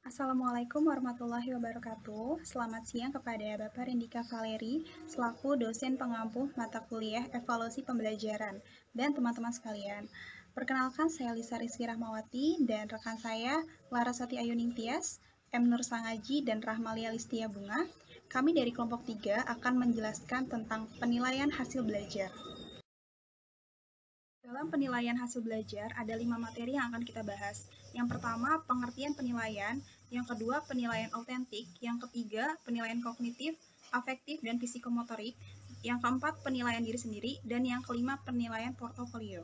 Assalamualaikum warahmatullahi wabarakatuh. Selamat siang kepada Bapak Rindika Valeri, selaku dosen pengampu mata kuliah evaluasi pembelajaran, dan teman-teman sekalian. Perkenalkan, saya Lisa Rizky Rahmawati, dan rekan saya Larasati Ayuning Tias, M. Nur Sangaji, dan Rahmalia Listia Bunga. Kami dari kelompok 3 akan menjelaskan tentang penilaian hasil belajar. Dalam penilaian hasil belajar, ada 5 materi yang akan kita bahas. Yang pertama, pengertian penilaian. Yang kedua, penilaian autentik. Yang ketiga, penilaian kognitif, afektif, dan psikomotorik. Yang keempat, penilaian diri sendiri. Dan yang kelima, penilaian portofolio.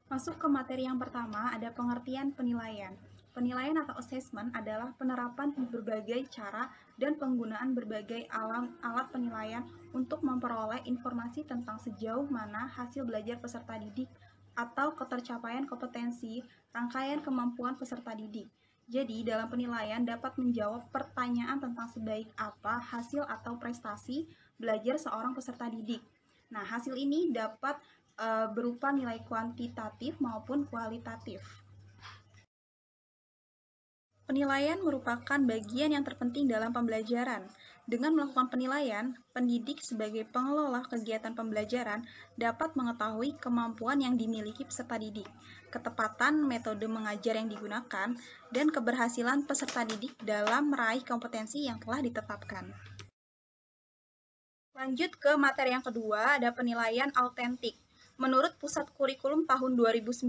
Masuk ke materi yang pertama, ada pengertian penilaian. Penilaian atau assessment adalah penerapan berbagai cara dan penggunaan berbagai alat penilaian untuk memperoleh informasi tentang sejauh mana hasil belajar peserta didik atau ketercapaian kompetensi, rangkaian kemampuan peserta didik. Jadi, dalam penilaian dapat menjawab pertanyaan tentang sebaik apa hasil atau prestasi belajar seorang peserta didik. Nah, hasil ini dapat berupa nilai kuantitatif maupun kualitatif. Penilaian merupakan bagian yang terpenting dalam pembelajaran. Dengan melakukan penilaian, pendidik sebagai pengelola kegiatan pembelajaran dapat mengetahui kemampuan yang dimiliki peserta didik, ketepatan metode mengajar yang digunakan, dan keberhasilan peserta didik dalam meraih kompetensi yang telah ditetapkan. Lanjut ke materi yang kedua, ada penilaian autentik. Menurut Pusat Kurikulum tahun 2009,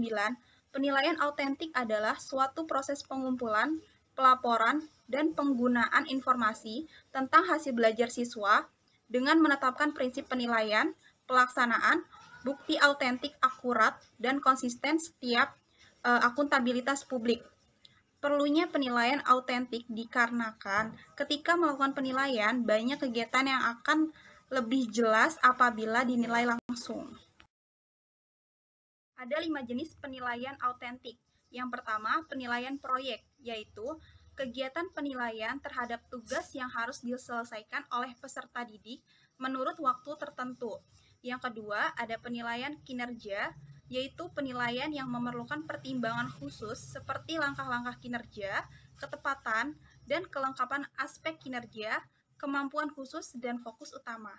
penilaian autentik adalah suatu proses pengumpulan, pelaporan, dan penggunaan informasi tentang hasil belajar siswa dengan menetapkan prinsip penilaian, pelaksanaan, bukti autentik akurat, dan konsisten setiap akuntabilitas publik. Perlunya penilaian autentik dikarenakan ketika melakukan penilaian, banyak kegiatan yang akan lebih jelas apabila dinilai langsung. Ada 5 jenis penilaian autentik. Yang pertama, penilaian proyek, yaitu kegiatan penilaian terhadap tugas yang harus diselesaikan oleh peserta didik menurut waktu tertentu. Yang kedua, ada penilaian kinerja, yaitu penilaian yang memerlukan pertimbangan khusus seperti langkah-langkah kinerja, ketepatan, dan kelengkapan aspek kinerja, kemampuan khusus, dan fokus utama.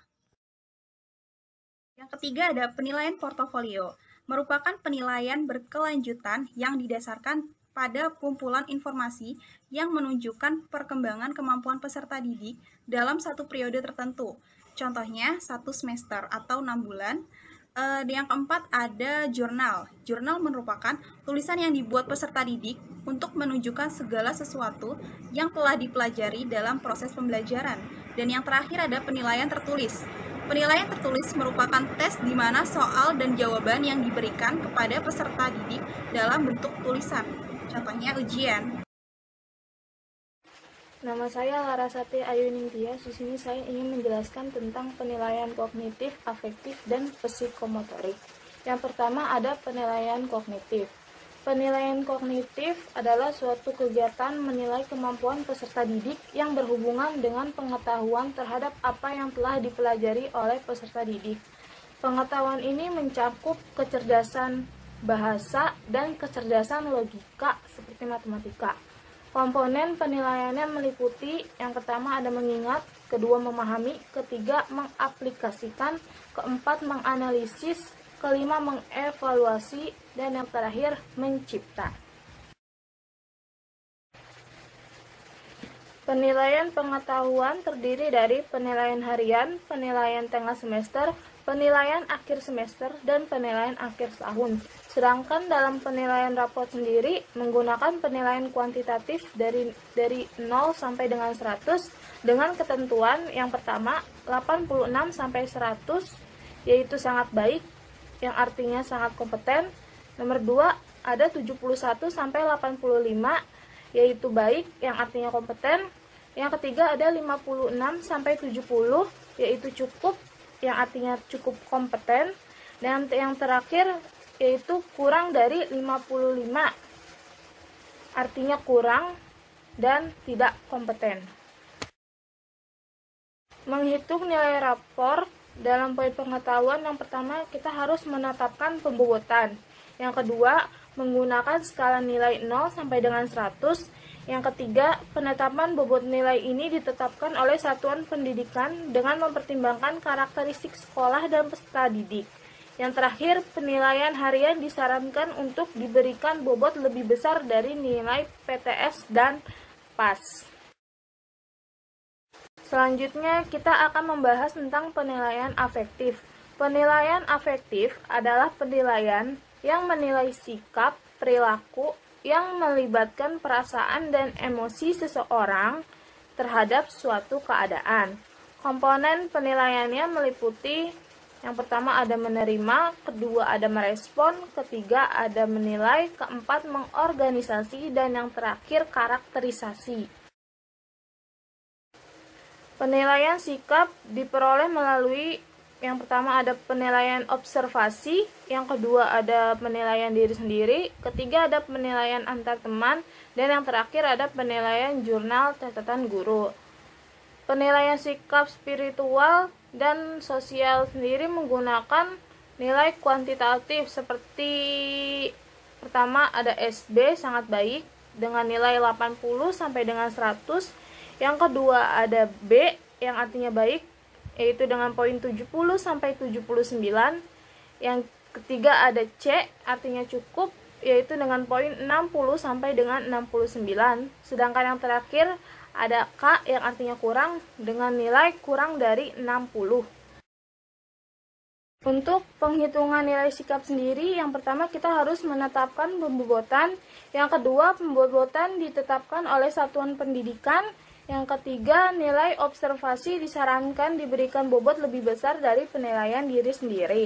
Yang ketiga ada penilaian portofolio, merupakan penilaian berkelanjutan yang didasarkan pada kumpulan informasi yang menunjukkan perkembangan kemampuan peserta didik dalam satu periode tertentu. Contohnya, 1 semester atau 6 bulan. Yang keempat ada jurnal. Jurnal merupakan tulisan yang dibuat peserta didik untuk menunjukkan segala sesuatu yang telah dipelajari dalam proses pembelajaran. Dan yang terakhir ada penilaian tertulis. Penilaian tertulis merupakan tes di mana soal dan jawaban yang diberikan kepada peserta didik dalam bentuk tulisan. Contohnya ujian. Nama saya Larasati Ayuning Tias. Di sini saya ingin menjelaskan tentang penilaian kognitif, afektif, dan psikomotorik. Yang pertama ada penilaian kognitif. Penilaian kognitif adalah suatu kegiatan menilai kemampuan peserta didik yang berhubungan dengan pengetahuan terhadap apa yang telah dipelajari oleh peserta didik. Pengetahuan ini mencakup kecerdasan bahasa dan kecerdasan logika seperti matematika. Komponen penilaiannya meliputi yang pertama ada mengingat, kedua memahami, ketiga mengaplikasikan, keempat menganalisis, kelima mengevaluasi, dan yang terakhir mencipta. Penilaian pengetahuan terdiri dari penilaian harian, penilaian tengah semester, penilaian akhir semester, dan penilaian akhir tahun. Sedangkan dalam penilaian raport sendiri menggunakan penilaian kuantitatif dari 0 sampai dengan 100 dengan ketentuan yang pertama 86 sampai 100 yaitu sangat baik yang artinya sangat kompeten. Nomor 2 ada 71 sampai 85 yaitu baik yang artinya kompeten. Yang ketiga ada 56 sampai 70 yaitu cukup yang artinya cukup kompeten. Dan yang terakhir yaitu kurang dari 55 artinya kurang dan tidak kompeten. Menghitung nilai rapor dalam poin pengetahuan, yang pertama kita harus menetapkan pembobotan. Yang kedua, menggunakan skala nilai 0 sampai dengan 100. Yang ketiga, penetapan bobot nilai ini ditetapkan oleh satuan pendidikan dengan mempertimbangkan karakteristik sekolah dan peserta didik. Yang terakhir, penilaian harian disarankan untuk diberikan bobot lebih besar dari nilai PTS dan PAS. Selanjutnya, kita akan membahas tentang penilaian afektif. Penilaian afektif adalah penilaian yang menilai sikap, perilaku, yang melibatkan perasaan dan emosi seseorang terhadap suatu keadaan. Komponen penilaiannya meliputi yang pertama ada menerima, kedua ada merespon, ketiga ada menilai, keempat mengorganisasi, dan yang terakhir karakterisasi. Penilaian sikap diperoleh melalui yang pertama ada penilaian observasi, yang kedua ada penilaian diri sendiri, ketiga ada penilaian antar teman, dan yang terakhir ada penilaian jurnal catatan guru. Penilaian sikap spiritual dan sosial sendiri menggunakan nilai kuantitatif seperti pertama ada SB sangat baik dengan nilai 80 sampai dengan 100. Yang kedua ada B yang artinya baik yaitu dengan poin 70 sampai 79. Yang ketiga ada C artinya cukup yaitu dengan poin 60 sampai dengan 69. Sedangkan yang terakhir ada K yang artinya kurang dengan nilai kurang dari 60. Untuk penghitungan nilai sikap sendiri, yang pertama kita harus menetapkan pembobotan, yang kedua pembobotan ditetapkan oleh satuan pendidikan, yang ketiga nilai observasi disarankan diberikan bobot lebih besar dari penilaian diri sendiri.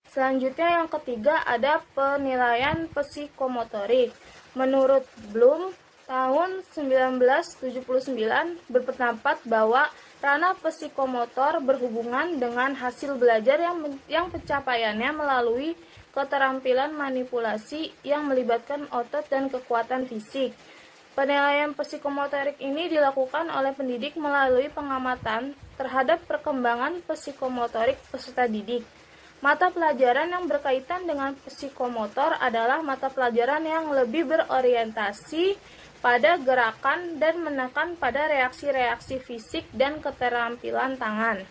Selanjutnya yang ketiga ada penilaian psikomotorik. Menurut Bloom, tahun 1979 berpendapat bahwa ranah psikomotor berhubungan dengan hasil belajar yang pencapaiannya melalui keterampilan manipulasi yang melibatkan otot dan kekuatan fisik. Penilaian psikomotorik ini dilakukan oleh pendidik melalui pengamatan terhadap perkembangan psikomotorik peserta didik. Mata pelajaran yang berkaitan dengan psikomotor adalah mata pelajaran yang lebih berorientasi pada gerakan dan menekan pada reaksi-reaksi fisik dan keterampilan tangan.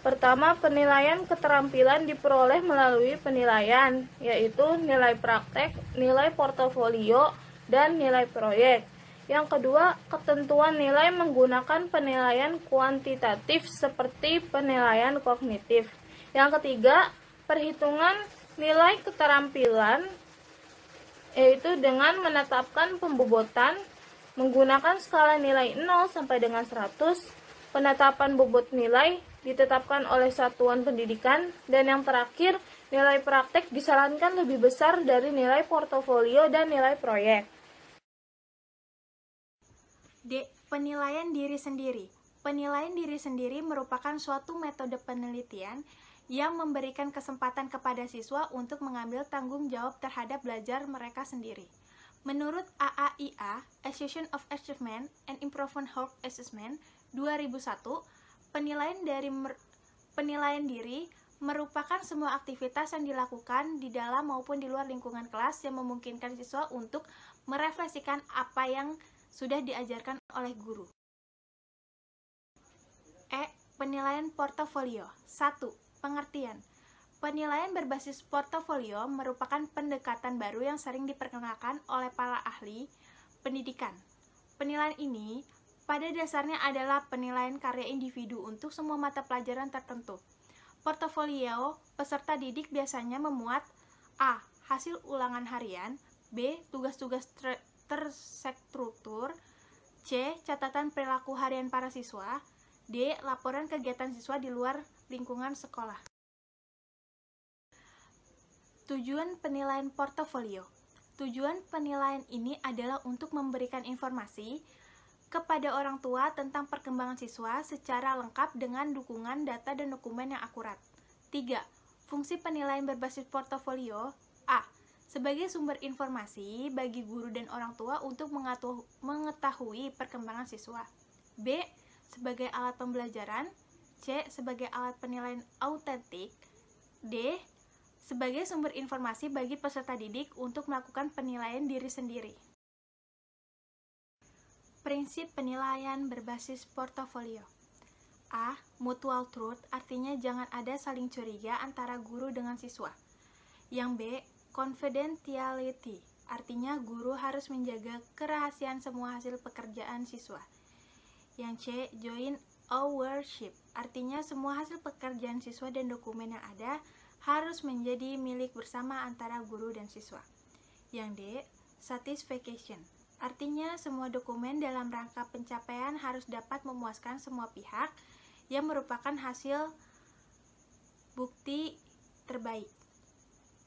Pertama, penilaian keterampilan diperoleh melalui penilaian, yaitu nilai praktek, nilai portofolio, dan nilai proyek. Yang kedua, ketentuan nilai menggunakan penilaian kuantitatif seperti penilaian kognitif. Yang ketiga, perhitungan nilai keterampilan, yaitu dengan menetapkan pembobotan menggunakan skala nilai 0 sampai dengan 100, penetapan bobot nilai ditetapkan oleh satuan pendidikan, dan yang terakhir, nilai praktek disarankan lebih besar dari nilai portofolio dan nilai proyek. D. Penilaian diri sendiri. Penilaian diri sendiri merupakan suatu metode penelitian yang memberikan kesempatan kepada siswa untuk mengambil tanggung jawab terhadap belajar mereka sendiri. Menurut AAIA, Association of Achievement and Improvement Health Assessment 2001, penilaian diri merupakan semua aktivitas yang dilakukan di dalam maupun di luar lingkungan kelas yang memungkinkan siswa untuk merefleksikan apa yang sudah diajarkan oleh guru. E. Penilaian portofolio. 1. Pengertian. Penilaian berbasis portofolio merupakan pendekatan baru yang sering diperkenalkan oleh para ahli pendidikan. Penilaian ini pada dasarnya adalah penilaian karya individu untuk semua mata pelajaran tertentu. Portofolio peserta didik biasanya memuat A. Hasil ulangan harian, B. Tugas-tugas terstruktur, C. Catatan perilaku harian para siswa, D. Laporan kegiatan siswa di luar lingkungan sekolah. Tujuan penilaian portofolio. Tujuan penilaian ini adalah untuk memberikan informasi kepada orang tua tentang perkembangan siswa secara lengkap dengan dukungan data dan dokumen yang akurat. 3. Fungsi penilaian berbasis portofolio. A. Sebagai sumber informasi bagi guru dan orang tua untuk mengetahui perkembangan siswa. B. Sebagai alat pembelajaran. C. Sebagai alat penilaian autentik. D. sebagai sumber informasi bagi peserta didik untuk melakukan penilaian diri sendiri. Prinsip penilaian berbasis portofolio. A. Mutual truth, artinya jangan ada saling curiga antara guru dengan siswa. Yang B. Confidentiality, artinya guru harus menjaga kerahasiaan semua hasil pekerjaan siswa. Yang C. Joint ownership, artinya semua hasil pekerjaan siswa dan dokumen yang ada harus menjadi milik bersama antara guru dan siswa. Yang D. Satisfaction, artinya semua dokumen dalam rangka pencapaian harus dapat memuaskan semua pihak yang merupakan hasil bukti terbaik.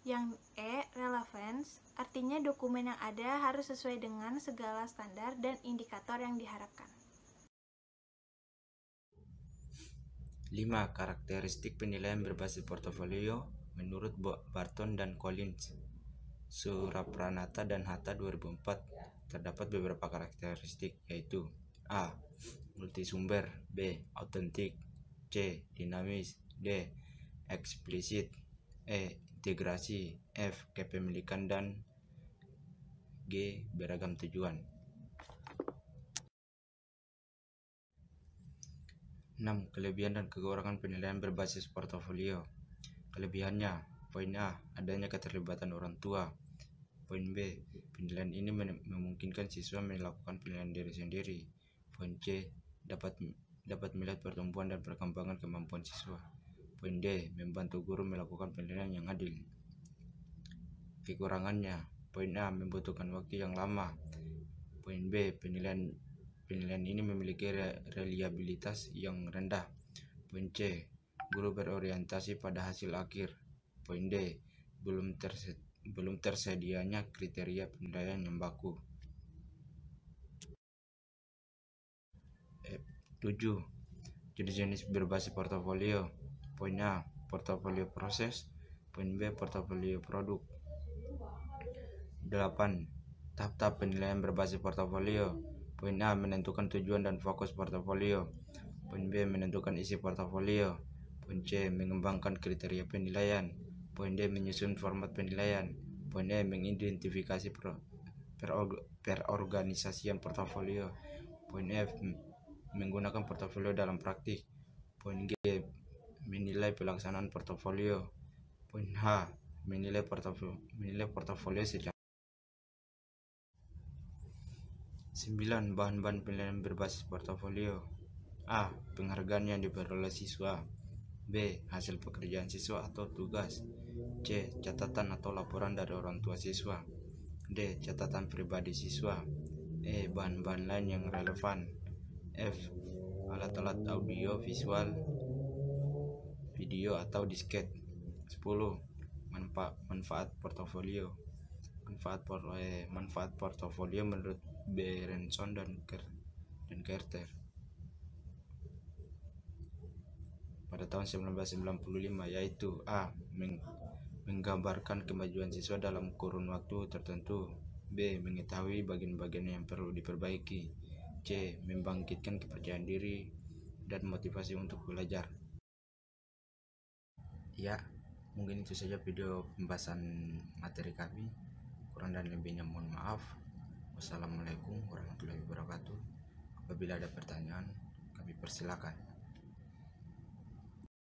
Yang E. Relevance, artinya dokumen yang ada harus sesuai dengan segala standar dan indikator yang diharapkan. 5. Karakteristik penilaian berbasis portofolio menurut Barton dan Collins, Surapranata dan Hatta 2004. Terdapat beberapa karakteristik, yaitu A. Multisumber, B. Autentik, C. Dinamis, D. Eksplisit, E. Integrasi, F. Kepemilikan, dan G. Beragam tujuan. 6. Kelebihan dan kekurangan penilaian berbasis portofolio. Kelebihannya, poin A. Adanya keterlibatan orang tua. Poin B. Penilaian ini memungkinkan siswa melakukan penilaian diri sendiri. Poin C. Dapat melihat pertumbuhan dan perkembangan kemampuan siswa. Poin D. Membantu guru melakukan penilaian yang adil. Kekurangannya, poin A. Membutuhkan waktu yang lama. Poin B. Penilaian ini memiliki reliabilitas yang rendah. Poin C. Guru berorientasi pada hasil akhir. Poin D. Belum tersedianya kriteria penilaian yang baku. 7. Jenis-jenis berbasis portofolio. Poin A. Portofolio proses. Poin B. Portofolio produk. 8. Tahap-tahap penilaian berbasis portofolio. Poin A. Menentukan tujuan dan fokus portofolio. Poin B. Menentukan isi portofolio. Poin C. Mengembangkan kriteria penilaian. Poin D. Menyusun format penilaian. Poin E. Mengidentifikasi perorganisasian portofolio. Poin F. Menggunakan portofolio dalam praktik. Poin G. Menilai pelaksanaan portofolio. Poin H. Menilai portofolio secara 9. Bahan-bahan penilaian berbasis portofolio. A. Penghargaan yang diperoleh siswa. B. Hasil pekerjaan siswa atau tugas. C. Catatan atau laporan dari orang tua siswa. D. Catatan pribadi siswa. E. Bahan-bahan lain yang relevan. F. Alat-alat audio, visual, video atau disket. 10. Manfaat portofolio. Manfaat portofolio menurut Berenson dan Carter pada tahun 1995, yaitu A. Menggambarkan kemajuan siswa dalam kurun waktu tertentu. B. Mengetahui bagian-bagian yang perlu diperbaiki. C. Membangkitkan kepercayaan diri dan motivasi untuk belajar. Ya, mungkin itu saja video pembahasan materi kami. Kurang dan lebihnya mohon maaf. Wassalamualaikum warahmatullahi wabarakatuh. Apabila ada pertanyaan, kami persilakan.